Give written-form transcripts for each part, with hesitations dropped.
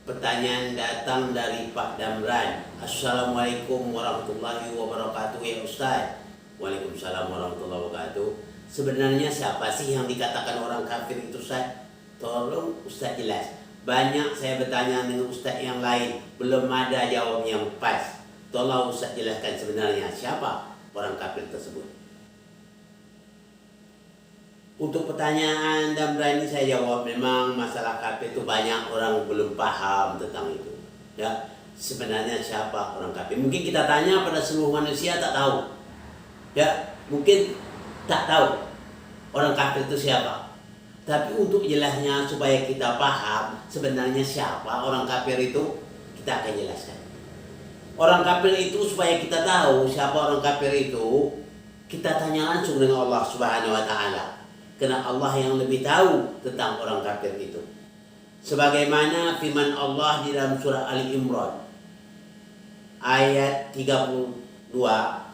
Pertanyaan datang dari Pak Damran. Assalamualaikum warahmatullahi wabarakatuh ya Ustaz. Waalaikumsalam warahmatullahi wabarakatuh. Sebenarnya siapa sih yang dikatakan orang kafir itu Ustaz? Tolong Ustaz jelas. Banyak saya bertanya dengan Ustaz yang lain, belum ada jawab yang pas. Tolong Ustaz jelaskan sebenarnya siapa orang kafir tersebut. Untuk pertanyaan Damran ini saya jawab, memang masalah kafir itu banyak orang belum paham tentang itu. Ya, sebenarnya siapa orang kafir? Mungkin kita tanya pada seluruh manusia tak tahu. Ya, mungkin tak tahu orang kafir itu siapa. Tapi untuk jelasnya supaya kita paham sebenarnya siapa orang kafir itu, kita akan jelaskan. Orang kafir itu supaya kita tahu siapa orang kafir itu, kita tanya langsung dengan Allah Subhanahu wa taala. Karena Allah yang lebih tahu tentang orang kafir itu. Sebagaimana firman Allah di dalam surah Ali Imran ayat 32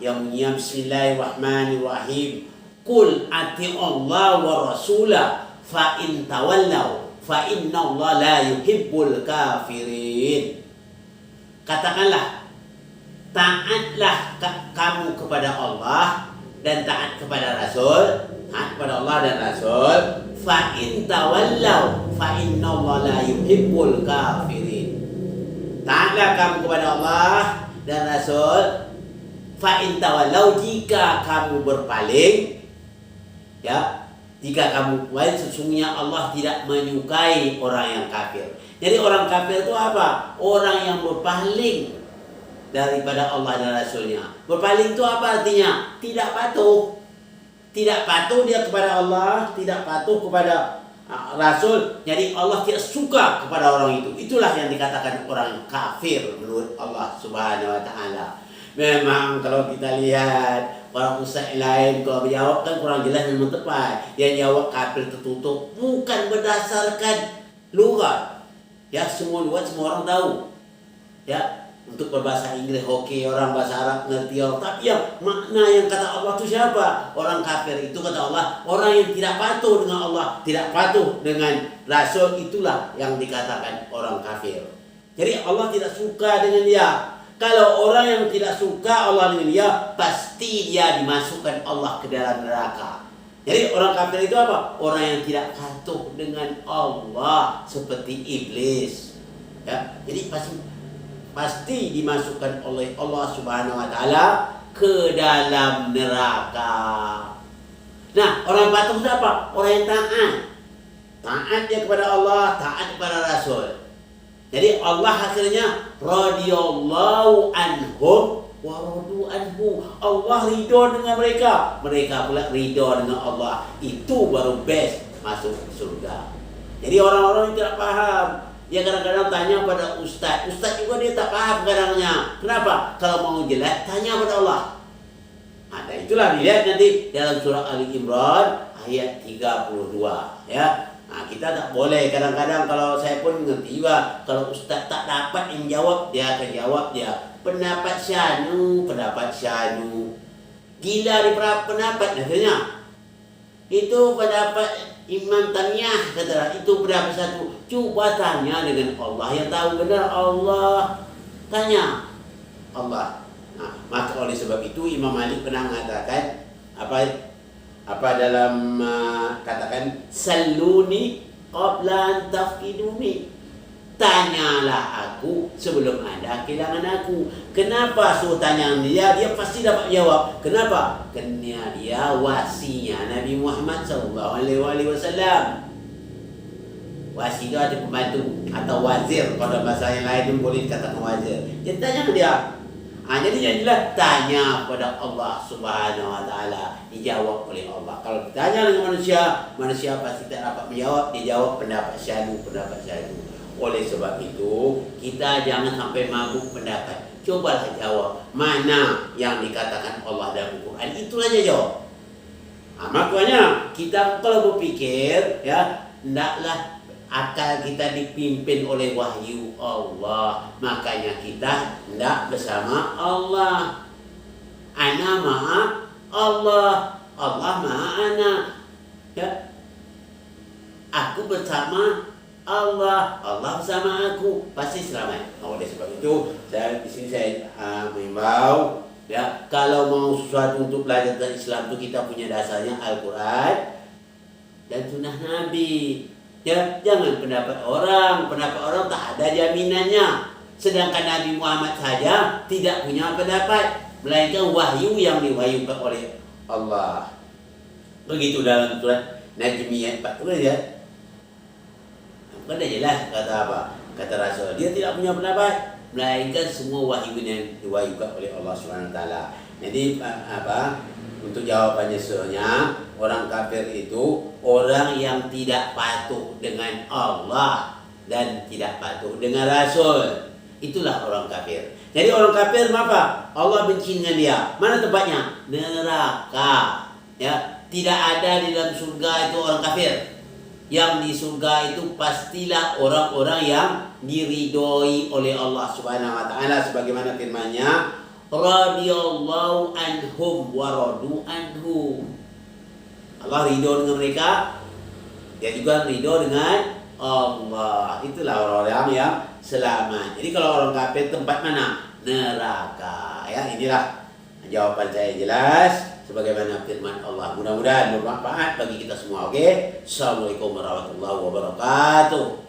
yang bunyinya Bismillahirrahmanirrahim. Qul ati'allah wa rasulah fa in tawallaw fa innallaha la yuhibbul kafirin. Katakanlah, taatlah kamu kepada Allah dan taat kepada Rasul. Taat kepada Allah dan Rasul. Fa in tawallaw fa innallaha la yuhibbul kafirin. Taatlah kamu kepada Allah dan Rasul. Fa in tawallaw, jika kamu berpaling, ya, jika kamu berpaling, sesungguhnya Allah tidak menyukai orang yang kafir. Jadi orang kafir itu apa? Orang yang berpaling daripada Allah dan Rasulnya. Berpaling itu apa artinya? Tidak patuh. Tidak patuh dia kepada Allah, tidak patuh kepada Rasul. Jadi Allah tidak suka kepada orang itu. Itulah yang dikatakan orang kafir menurut Allah Subhanahu wa taala. Memang kalau kita lihat para ustaz lain kalau menjawab kan kurang jelas dan tepat. Yang jawab kafir tertutup bukan berdasarkan lughat. Ya, semua lughat semua orang tahu. Ya, untuk berbahasa Inggris oke, orang bahasa Arab ngerti orang. Tapi yang makna yang kata Allah itu siapa? Orang kafir itu kata Allah, orang yang tidak patuh dengan Allah, tidak patuh dengan Rasul, itulah yang dikatakan orang kafir. Jadi Allah tidak suka dengan dia. Kalau orang yang tidak suka Allah dengan dia, pasti dia dimasukkan Allah ke dalam neraka. Jadi orang kafir itu apa? Orang yang tidak patuh dengan Allah seperti iblis. Ya, jadi pasti dimasukkan oleh Allah Subhanahu wa taala ke dalam neraka. Nah, orang patuh itu apa? Orang yang taat. Taat dia kepada Allah, taat kepada Rasul. Jadi Allah akhirnya radhiyallahu anhum wa radu anhu. Allah ridho dengan mereka, mereka pula ridho dengan Allah. Itu baru best masuk surga. Jadi orang-orang yang tidak paham, dia kadang-kadang tanya pada ustaz. Ustaz juga dia tak paham kadangnya. Kenapa? Kalau mau jelas, tanya pada Allah. Nah, itulah dilihat nanti dalam surah Ali Imran ayat 32. Ya. Nah, kita tak boleh kadang-kadang, kalau saya pun ngerti juga, kalau ustaz tak dapat yang jawab, dia akan jawab dia pendapat syanu. Gila di pendapat katanya. Itu pendapat Imam Tamiyah kata, itu berapa satu? Coba tanya dengan Allah yang tahu benar. Allah tanya Allah. Nah, maka oleh sebab itu Imam Malik pernah mengatakan apa dalam katakan saluni qabla tafkiduni. Tanyalah aku sebelum Anda kehilangan aku. Kenapa suruh tanya dia? Dia pasti dapat jawab. Kenapa? Karena dia wasinya Nabi Muhammad SAW. Wasi itu ada pembantu atau wazir. Pada bahasa yang lain boleh dikatakan wazir. Jadi tanya ke dia. Jadi jadilah tanya pada Allah Subhanahu wa taala, dijawab oleh Allah. Kalau ditanya dengan manusia pasti tak dapat menjawab. Dia jawab pendapat syanu. Oleh sebab itu, kita jangan sampai mabuk pendapat. Cobalah jawab mana yang dikatakan Allah dalam Al-Quran, itulah aja jawab. Makanya kita kalau berpikir, ya, hendaklah akal kita dipimpin oleh wahyu Allah. Makanya kita hendak bersama Allah. Ana maha Allah, Allah maha ana. Ya. Aku bersama Allah, Allah bersama aku, pasti selamat. Oleh sebab itu, saya di sini saya mengimbau, ya, kalau mau sesuatu untuk belajar tentang Islam itu kita punya dasarnya Al-Quran dan Sunnah Nabi. Ya, jangan pendapat orang tak ada jaminannya. Sedangkan Nabi Muhammad saja tidak punya pendapat, melainkan wahyu yang diwahyukan oleh Allah. Begitu dalam surat Najm ayat 40 ya. Kan dah jelas kata apa? Kata Rasul, dia tidak punya pendapat, melainkan semua wahyu yang diwahyukan oleh Allah Subhanahu Wa Taala. Jadi apa? Untuk jawabannya sebenarnya, orang kafir itu orang yang tidak patuh dengan Allah dan tidak patuh dengan Rasul. Itulah orang kafir. Jadi orang kafir apa? Allah benci dengan dia. Mana tempatnya? Neraka. Ya, tidak ada di dalam surga itu orang kafir. Yang di surga itu pastilah orang-orang yang diridhoi oleh Allah Subhanahu Wa Taala, sebagaimana firman-Nya, radhiyallahu anhum wa radu anhu. Allah ridho dengan mereka, dia juga ridho dengan Allah. Itulah orang-orang yang selamat. Jadi kalau orang kafir tempat mana? Neraka. Ya, inilah jawaban saya jelas sebagaimana firman Allah. Mudah-mudahan bermanfaat bagi kita semua. Oke. Assalamualaikum warahmatullahi wabarakatuh.